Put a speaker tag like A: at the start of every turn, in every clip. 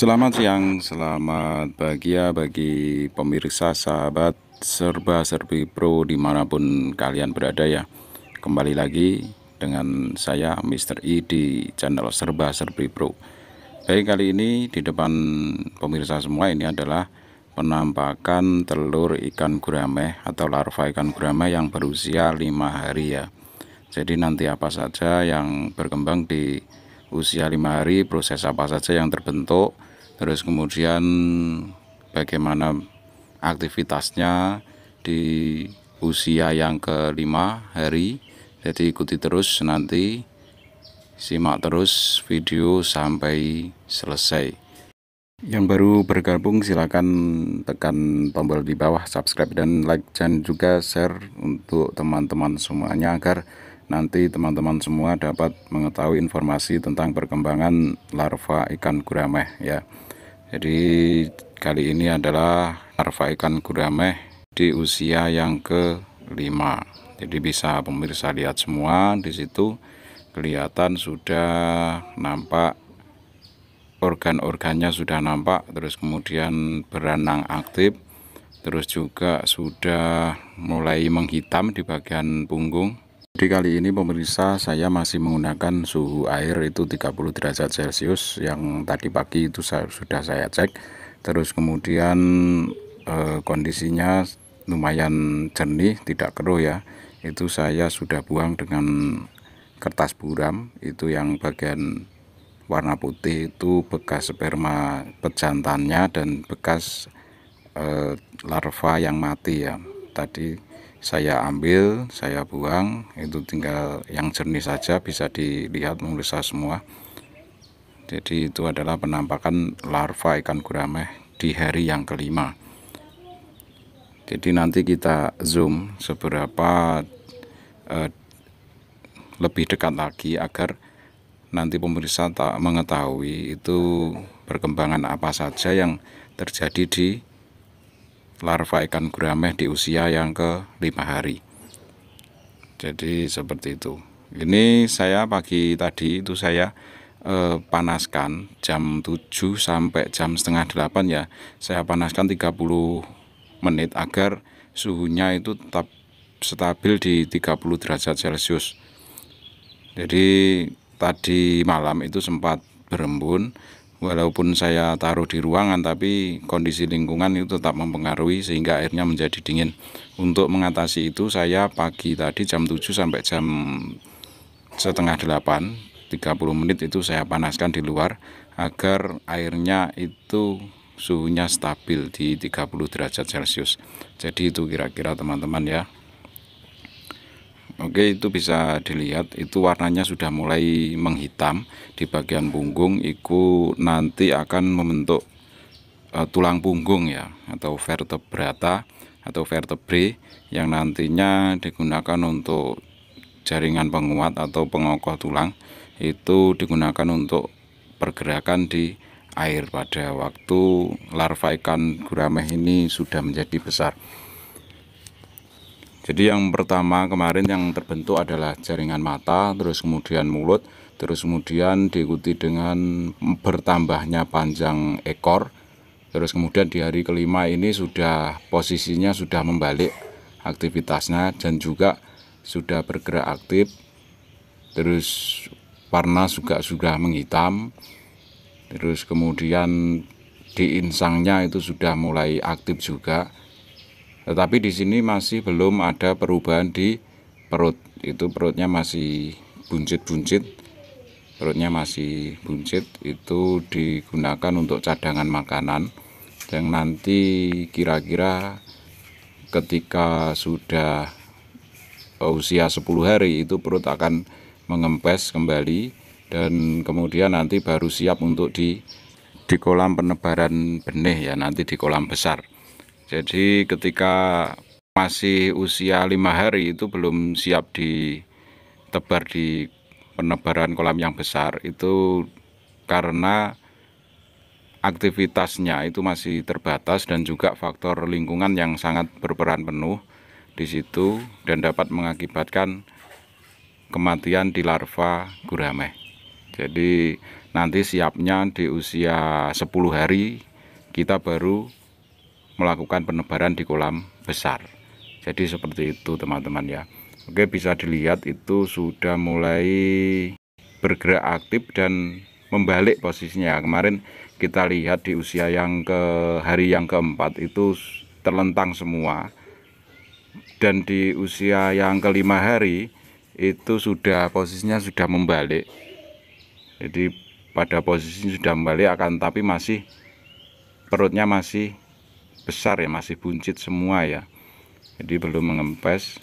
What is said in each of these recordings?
A: Selamat siang, selamat bahagia bagi pemirsa sahabat serba-serbi pro dimanapun kalian berada ya. Kembali lagi dengan saya Mr. I di channel serba-serbi pro. Baik, kali ini di depan pemirsa semua ini adalah penampakan telur ikan gurame atau larva ikan gurame yang berusia 5 hari ya. Jadi nanti apa saja yang berkembang di usia 5 hari, proses apa saja yang terbentuk, terus kemudian bagaimana aktivitasnya di usia yang kelima hari. Jadi ikuti terus, nanti simak terus video sampai selesai. Yang baru bergabung silakan tekan tombol di bawah subscribe dan like, dan juga share untuk teman-teman semuanya agar nanti teman-teman semua dapat mengetahui informasi tentang perkembangan larva ikan gurame ya. Jadi kali ini adalah larva ikan gurame di usia yang kelima. Jadi bisa pemirsa lihat semua di situ, kelihatan sudah nampak organ-organnya, sudah nampak, terus kemudian berenang aktif, terus juga sudah mulai menghitam di bagian punggung. Jadi kali ini pemirsa saya masih menggunakan suhu air itu 30 derajat Celcius, yang tadi pagi itu sudah saya cek. Terus kemudian kondisinya lumayan jernih, tidak keruh ya. Itu saya sudah buang dengan kertas buram, itu yang bagian warna putih itu bekas sperma pejantannya dan bekas larva yang mati ya. Tadi saya ambil, saya buang, itu tinggal yang jernih saja, bisa dilihat pemirsa semua. Jadi itu adalah penampakan larva ikan gurame di hari yang kelima. Jadi nanti kita zoom seberapa lebih dekat lagi agar nanti pemirsa tak mengetahui itu perkembangan apa saja yang terjadi di larva ikan gurame di usia yang ke-5 hari. Jadi seperti itu. Ini saya pagi tadi itu saya panaskan jam 7 sampai jam setengah 8 ya. Saya panaskan 30 menit agar suhunya itu tetap stabil di 30 derajat Celcius. Jadi tadi malam itu sempat berembun, walaupun saya taruh di ruangan tapi kondisi lingkungan itu tetap mempengaruhi sehingga airnya menjadi dingin. Untuk mengatasi itu saya pagi tadi jam 7 sampai jam setengah 8, 30 menit itu saya panaskan di luar agar airnya itu suhunya stabil di 30 derajat Celcius. Jadi itu kira-kira teman-teman ya. Oke, itu bisa dilihat itu warnanya sudah mulai menghitam di bagian punggung. Itu nanti akan membentuk tulang punggung ya, atau vertebrata atau vertebre yang nantinya digunakan untuk jaringan penguat atau pengokoh tulang. Itu digunakan untuk pergerakan di air pada waktu larva ikan gurame ini sudah menjadi besar. Jadi yang pertama kemarin yang terbentuk adalah jaringan mata, terus kemudian mulut, terus kemudian diikuti dengan bertambahnya panjang ekor. Terus kemudian di hari kelima ini sudah posisinya sudah membalik aktivitasnya dan juga sudah bergerak aktif. Terus warna juga sudah menghitam. Terus kemudian di insangnya itu sudah mulai aktif juga. Tetapi di sini masih belum ada perubahan di perut. Itu perutnya masih buncit-buncit. Perutnya masih buncit. Itu digunakan untuk cadangan makanan. Yang nanti kira-kira ketika sudah usia 10 hari itu perut akan mengempes kembali. Dan kemudian nanti baru siap untuk di kolam penebaran benih ya, nanti di kolam besar. Jadi ketika masih usia 5 hari itu belum siap ditebar di penebaran kolam yang besar, itu karena aktivitasnya itu masih terbatas dan juga faktor lingkungan yang sangat berperan penuh di situ dan dapat mengakibatkan kematian di larva gurame. Jadi nanti siapnya di usia 10 hari kita baru melakukan penebaran di kolam besar. Jadi seperti itu teman-teman ya. Oke, bisa dilihat itu sudah mulai bergerak aktif dan membalik posisinya. Kemarin kita lihat di usia yang hari yang keempat itu terlentang semua, dan di usia yang kelima hari itu posisinya sudah membalik. Jadi pada posisi sudah membalik, akan tapi masih perutnya masih besar ya, masih buncit semua ya, jadi belum mengempes.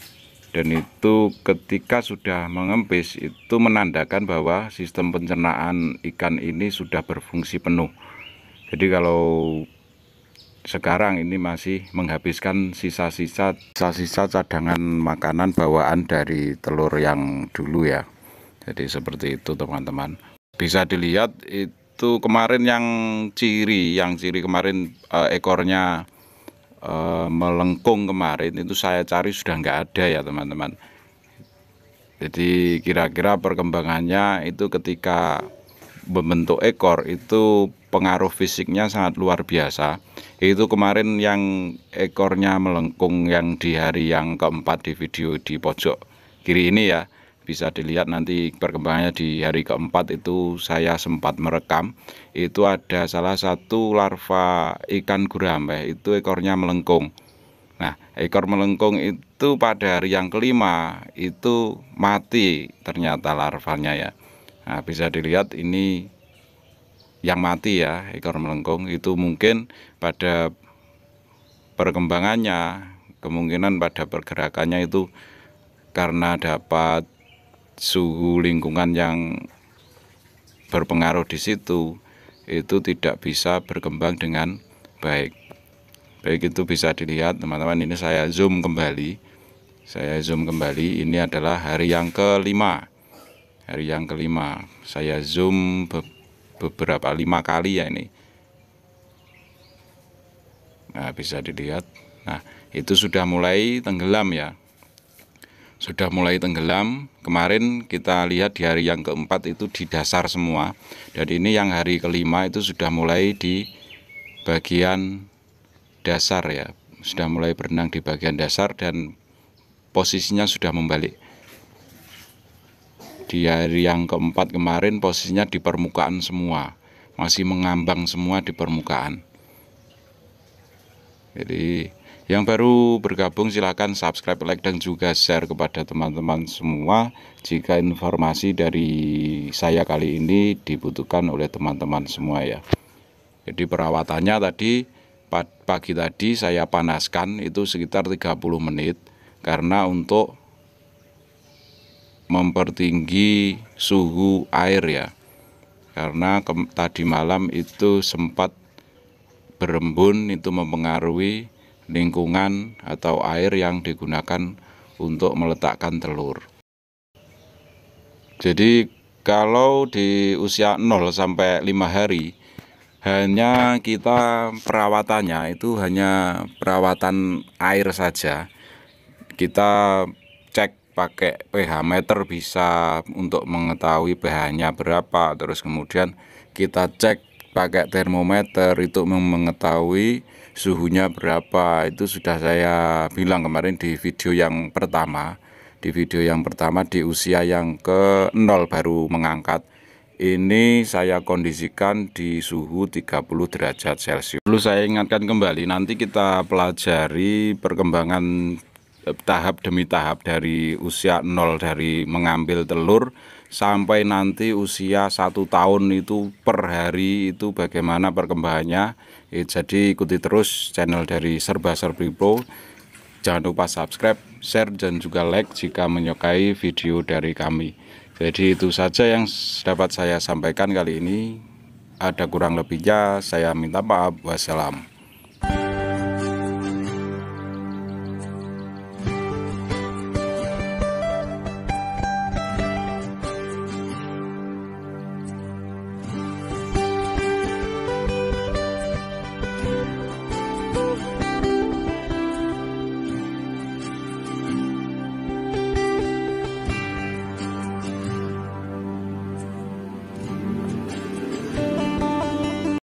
A: Dan itu ketika sudah mengempes itu menandakan bahwa sistem pencernaan ikan ini sudah berfungsi penuh. Jadi kalau sekarang ini masih menghabiskan sisa-sisa cadangan makanan bawaan dari telur yang dulu ya. Jadi seperti itu teman-teman. Bisa dilihat itu kemarin yang ciri kemarin ekornya melengkung kemarin itu saya cari sudah nggak ada ya teman-teman. Jadi kira-kira perkembangannya itu ketika membentuk ekor itu pengaruh fisiknya sangat luar biasa. Itu kemarin yang ekornya melengkung yang di hari yang keempat di video di pojok kiri ini ya, bisa dilihat nanti perkembangannya di hari keempat itu saya sempat merekam. Itu ada salah satu larva ikan gurame itu ekornya melengkung. Nah, ekor melengkung itu pada hari yang kelima itu mati ternyata larvanya ya. Nah, bisa dilihat ini yang mati ya, ekor melengkung. Itu mungkin pada perkembangannya, kemungkinan pada pergerakannya itu karena dapat suhu lingkungan yang berpengaruh di situ, itu tidak bisa berkembang dengan baik. Itu bisa dilihat teman-teman, ini saya zoom kembali. Ini adalah hari yang kelima. Saya zoom beberapa 5 kali ya ini. Nah, bisa dilihat. Nah, itu sudah mulai tenggelam ya. Sudah mulai tenggelam. Kemarin kita lihat di hari yang keempat itu di dasar semua. Dan ini yang hari kelima itu sudah mulai di bagian dasar ya. Sudah mulai berenang di bagian dasar dan posisinya sudah membalik. Di hari yang keempat kemarin posisinya di permukaan semua. Masih mengambang semua di permukaan. Jadi yang baru bergabung silahkan subscribe, like, dan juga share kepada teman-teman semua jika informasi dari saya kali ini dibutuhkan oleh teman-teman semua ya. Jadi perawatannya tadi pagi tadi saya panaskan itu sekitar 30 menit karena untuk mempertinggi suhu air ya. Karena tadi malam itu sempat berembun, itu mempengaruhi lingkungan atau air yang digunakan untuk meletakkan telur. Jadi kalau di usia 0 sampai 5 hari hanya kita perawatannya itu hanya perawatan air saja. Kita cek pakai pH meter bisa untuk mengetahui pH-nya berapa, terus kemudian kita cek pakai termometer itu mengetahui suhunya berapa. Itu sudah saya bilang kemarin di video yang pertama. Di usia yang ke-0 baru mengangkat. Ini saya kondisikan di suhu 30 derajat Celcius. Lalu saya ingatkan kembali, nanti kita pelajari perkembangan tahap demi tahap dari usia 0 dari mengambil telur sampai nanti usia 1 tahun itu per hari itu bagaimana perkembangannya. Jadi ikuti terus channel dari Serba Serbi Pro. Jangan lupa subscribe, share, dan juga like jika menyukai video dari kami. Jadi itu saja yang dapat saya sampaikan kali ini. Ada kurang lebihnya saya minta maaf. Wassalam.